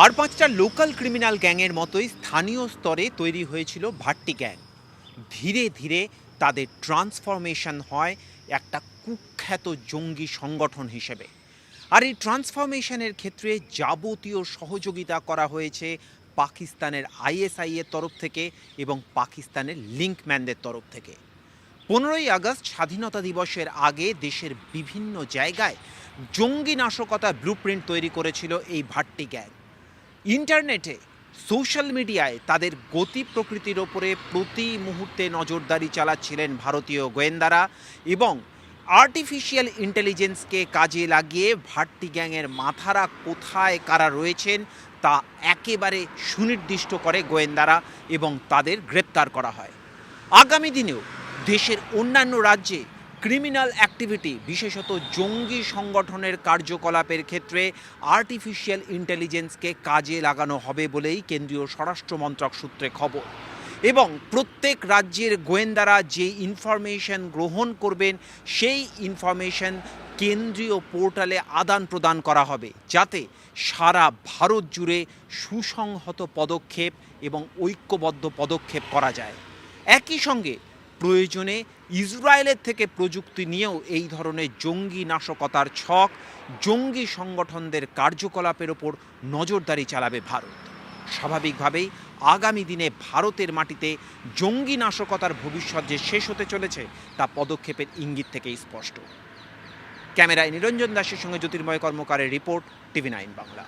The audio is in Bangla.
আর পাঁচটা লোকাল ক্রিমিনাল গ্যাংয়ের মতোই স্থানীয় স্তরে তৈরি হয়েছিল ভাট্টি গ্যাং। ধীরে ধীরে তাদের ট্রান্সফরমেশন হয় একটা কুখ্যাত জঙ্গি সংগঠন হিসেবে। আর এই ট্রান্সফরমেশনের ক্ষেত্রে যাবতীয় সহযোগিতা করা হয়েছে পাকিস্তানের আইএসআই এর তরফ থেকে এবং পাকিস্তানের লিঙ্কম্যানদের তরফ থেকে। 15ই আগস্ট স্বাধীনতা দিবসের আগে দেশের বিভিন্ন জায়গায় জঙ্গি নাশকতার ব্লুপ্রিন্ট তৈরি করেছিল এই ভাট্টি গ্যাং। ইন্টারনেটে, সোশ্যাল মিডিয়ায় তাদের গতি প্রকৃতির ওপরে প্রতি মুহূর্তে নজরদারি চালাচ্ছিলেন ভারতীয় গোয়েন্দারা এবং আর্টিফিশিয়াল ইন্টেলিজেন্সকে কাজে লাগিয়ে ভাট্টি গ্যাংয়ের মাথারা কোথায় কারা রয়েছেন তা একেবারে সুনির্দিষ্ট করে গোয়েন্দারা এবং তাদের গ্রেপ্তার করা হয়। আগামী দিনেও দেশের অন্যান্য রাজ্যে ক্রিমিনাল অ্যাক্টিভিটি, বিশেষত জঙ্গি সংগঠনের কার্যকলাপের ক্ষেত্রে আর্টিফিশিয়াল ইন্টেলিজেন্সকে কাজে লাগানো হবে বলেই কেন্দ্রীয় স্বরাষ্ট্র মন্ত্রক সূত্রে খবর। এবং প্রত্যেক রাজ্যের গোয়েন্দারা যে ইনফরমেশন গ্রহণ করবেন সেই ইনফরমেশন কেন্দ্রীয় পোর্টালে আদান প্রদান করা হবে, যাতে সারা ভারত জুড়ে সুসংহত পদক্ষেপ এবং ঐক্যবদ্ধ পদক্ষেপ করা যায়। একই সঙ্গে প্রয়োজনে ইসরায়েলের থেকে প্রযুক্তি নিয়েও এই ধরনের জঙ্গি নাশকতার ছক, জঙ্গি সংগঠনদের কার্যকলাপের ওপর নজরদারি চালাবে ভারত। স্বাভাবিকভাবেই আগামী দিনে ভারতের মাটিতে জঙ্গি নাশকতার ভবিষ্যৎ যে শেষ হতে চলেছে তা পদক্ষেপের ইঙ্গিত থেকেই স্পষ্ট। ক্যামেরায় নিরঞ্জন দাসের সঙ্গে জ্যোতির্ময় কর্মকারের রিপোর্ট, টিভি9 বাংলা।